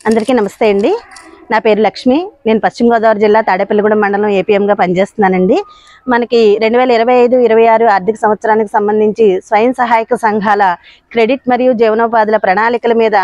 అందరికీ నమస్తే అండి. నా పేరు లక్ష్మి. నేను పశ్చిమ గోదావరి జిల్లా తాడేపల్లిగూడెం మండలం ఏపీఎంగా పనిచేస్తున్నానండి. మనకి 2025-26 ఆర్థిక సంవత్సరానికి సంబంధించి స్వయం సహాయక సంఘాల క్రెడిట్ మరియు జీవనోపాధుల ప్రణాళికల మీద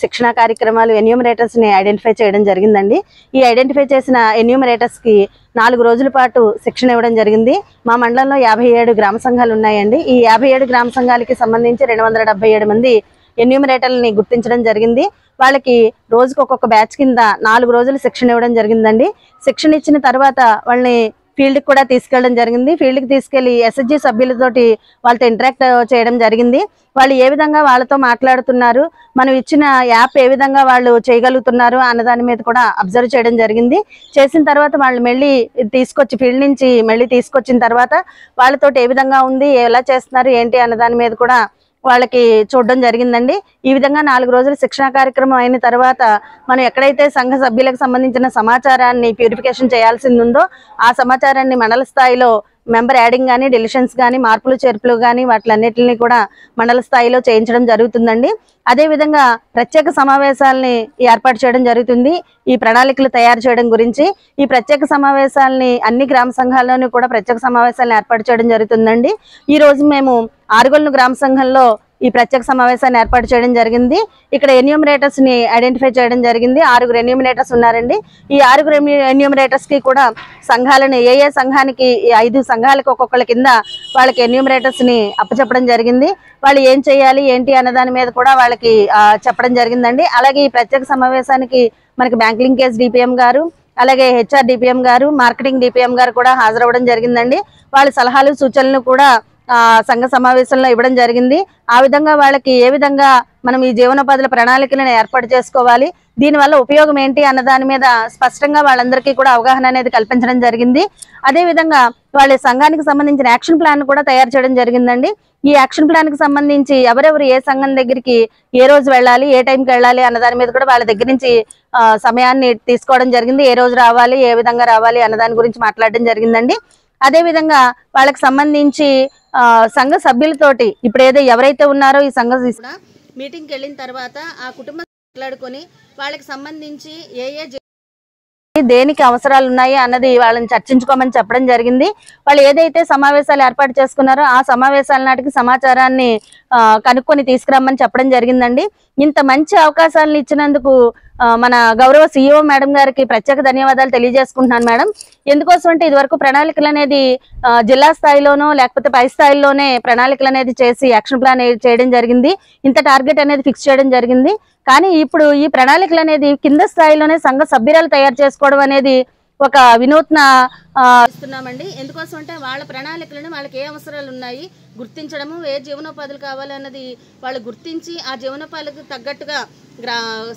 శిక్షణా కార్యక్రమాలు ఎన్యూమరేటర్స్ని ఐడెంటిఫై చేయడం జరిగిందండి. ఈ ఐడెంటిఫై చేసిన ఎన్యూమరేటర్స్కి 4 రోజుల పాటు శిక్షణ ఇవ్వడం జరిగింది. మా మండలంలో 57 గ్రామ సంఘాలు ఉన్నాయండి. ఈ 57 గ్రామ సంఘాలకి సంబంధించి 277 మంది ఎన్యూమరేటర్లని గుర్తించడం జరిగింది. వాళ్ళకి రోజుకు ఒక్కొక్క బ్యాచ్ కింద 4 రోజులు శిక్షణ ఇవ్వడం జరిగిందండి. శిక్షణ ఇచ్చిన తర్వాత వాళ్ళని ఫీల్డ్కి కూడా తీసుకెళ్ళడం జరిగింది. ఫీల్డ్కి తీసుకెళ్లి ఎస్ఎస్జి సభ్యులతోటి వాళ్ళతో ఇంటరాక్ట్ చేయడం జరిగింది. వాళ్ళు ఏ విధంగా వాళ్ళతో మాట్లాడుతున్నారు, మనం ఇచ్చిన యాప్ ఏ విధంగా వాళ్ళు చేయగలుగుతున్నారు అన్న దాని మీద కూడా అబ్జర్వ్ చేయడం జరిగింది. చేసిన తర్వాత వాళ్ళు మళ్ళీ తీసుకొచ్చి ఫీల్డ్ నుంచి మళ్ళీ తీసుకొచ్చిన తర్వాత వాళ్ళతోటి ఏ విధంగా ఉంది, ఎలా చేస్తున్నారు ఏంటి అన్న దాని మీద కూడా వాళ్ళకి చూడడం జరిగిందండి. ఈ విధంగా 4 రోజుల శిక్షణా కార్యక్రమం అయిన తర్వాత మనం ఎక్కడైతే సంఘ సభ్యులకు సంబంధించిన సమాచారాన్ని ప్యూరిఫికేషన్ చేయాల్సింది ఉందో ఆ సమాచారాన్ని మండల స్థాయిలో మెంబర్ యాడింగ్ కానీ డెలిషన్స్ కానీ మార్పులు చేర్పులు కానీ వాటిలన్నిటిని కూడా మండల స్థాయిలో చేయించడం జరుగుతుందండి. అదేవిధంగా ప్రత్యేక సమావేశాలని ఏర్పాటు చేయడం జరుగుతుంది ఈ ప్రణాళికలు తయారు చేయడం గురించి. ఈ ప్రత్యేక సమావేశాలని అన్ని గ్రామ సంఘాల్లోనూ కూడా ప్రత్యేక సమావేశాలను ఏర్పాటు చేయడం జరుగుతుందండి. ఈరోజు మేము ఆరుగొల్లు గ్రామ సంఘంలో ఈ ప్రత్యేక సమావేశాన్ని ఏర్పాటు చేయడం జరిగింది. ఇక్కడ ఎన్యూమరేటర్స్ని ఐడెంటిఫై చేయడం జరిగింది. 6 ఎన్యూమరేటర్స్ ఉన్నారండి. ఈ 6 ఎన్యూమరేటర్స్కి కూడా సంఘాలను ఏ సంఘానికి 5 సంఘాలకు ఒక్కొక్కళ్ళ కింద వాళ్ళకి ఎన్యూమరేటర్స్ని అప్పచెప్పడం జరిగింది. వాళ్ళు ఏం చేయాలి ఏంటి అన్న దాని మీద కూడా వాళ్ళకి చెప్పడం జరిగిందండి. అలాగే ఈ ప్రత్యేక సమావేశానికి మనకి బ్యాంక్ లింకేజ్ డిపిఎం గారు, అలాగే హెచ్ఆర్ డిపిఎం గారు, మార్కెటింగ్ డిపిఎం గారు కూడా హాజరవ్వడం జరిగిందండి. వాళ్ళ సలహాలు సూచనలు కూడా సంఘ సమావేశంలో ఇవ్వడం జరిగింది. ఆ విధంగా వాళ్ళకి ఏ విధంగా మనం ఈ జీవనోపాధుల ప్రణాళికలను ఏర్పాటు చేసుకోవాలి, దీనివల్ల ఉపయోగం ఏంటి అన్న దాని మీద స్పష్టంగా వాళ్ళందరికీ కూడా అవగాహన అనేది కల్పించడం జరిగింది. అదేవిధంగా వాళ్ళ సంఘానికి సంబంధించిన యాక్షన్ ప్లాన్ కూడా తయారు చేయడం జరిగిందండి. ఈ యాక్షన్ ప్లాన్ కి సంబంధించి ఎవరెవరు ఏ సంఘం దగ్గరికి ఏ రోజు వెళ్ళాలి, ఏ టైంకి వెళ్ళాలి అన్న దాని మీద కూడా వాళ్ళ దగ్గర నుంచి సమయాన్ని తీసుకోవడం జరిగింది. ఏ రోజు రావాలి, ఏ విధంగా రావాలి అన్న దాని గురించి మాట్లాడడం జరిగిందండి. అదేవిధంగా వాళ్ళకి సంబంధించి సంఘ సభ్యులతోటి ఇప్పుడు ఎవరైతే ఉన్నారో ఈ సంఘ మీటింగ్కి వెళ్ళిన తర్వాత ఆ కుటుంబం మాట్లాడుకొని వాళ్ళకి సంబంధించి దేనికి అవసరాలు ఉన్నాయి అన్నది వాళ్ళని చర్చించుకోమని చెప్పడం జరిగింది. వాళ్ళు ఏదైతే సమావేశాలు ఏర్పాటు చేసుకున్నారో ఆ సమావేశాల నాటికి సమాచారాన్ని కనుక్కొని తీసుకురమ్మని చెప్పడం జరిగిందండి. ఇంత మంచి అవకాశాలను ఇచ్చినందుకు మన గౌరవ సిఇఓ మేడం గారికి ప్రత్యేక ధన్యవాదాలు తెలియజేసుకుంటున్నాను మేడం. ఎందుకోసం అంటే ఇదివరకు ప్రణాళికలు అనేది జిల్లా స్థాయిలోనో లేకపోతే పై స్థాయిలోనే ప్రణాళికలు అనేది చేసి యాక్షన్ ప్లాన్ చేయడం జరిగింది. ఇంత టార్గెట్ అనేది ఫిక్స్ చేయడం జరిగింది. కానీ ఇప్పుడు ఈ ప్రణాళికలు అనేది కింద స్థాయిలోనే సంఘ సభ్యురాలు తయారు చేసుకోవడం అనేది ఒక వినూత్న ఇస్తున్నామండి. ఎందుకోసం అంటే వాళ్ళ ప్రణాళికలను వాళ్ళకి ఏ అవసరాలు ఉన్నాయి గుర్తించడము, ఏ జీవనోపాధులు కావాలన్నది వాళ్ళు గుర్తించి ఆ జీవనోపాధులకు తగ్గట్టుగా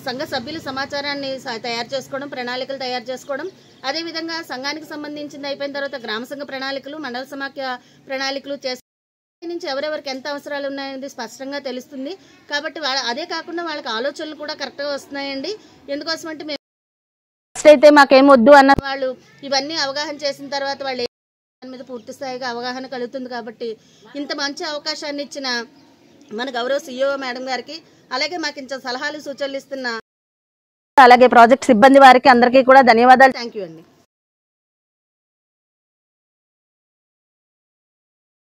సంఘ సభ్యుల సమాచారాన్ని తయారు చేసుకోవడం, ప్రణాళికలు తయారు చేసుకోవడం. అదేవిధంగా సంఘానికి సంబంధించింది అయిపోయిన తర్వాత గ్రామ సంఘ ప్రణాళికలు, మండల సమాఖ్య ప్రణాళికలు నుంచి ఎవరెవరికి ఎంత అవసరాలు ఉన్నాయనేది స్పష్టంగా తెలుస్తుంది. కాబట్టి అదే కాకుండా వాళ్ళకి ఆలోచనలు కూడా కరెక్ట్గా వస్తున్నాయండి. ఎందుకోసం అంటే మేము అయితే మాకేమొద్దు అన్న వాళ్ళు ఇవన్నీ అవగాహన చేసిన తర్వాత వాళ్ళు దాని మీద పూర్తి స్థాయిగా అవగాహన కలుగుతుంది. కాబట్టి ఇంత మంచి అవకాశాన్ని ఇచ్చిన మన గౌరవ సిఇఓ మేడం గారికి, అలాగే మాకు ఇంత సలహాలు సూచనలు ఇస్తున్న అలాగే ప్రాజెక్ట్ సిబ్బంది వారికి అందరికీ కూడా ధన్యవాదాలు. థ్యాంక్ యూ అండి.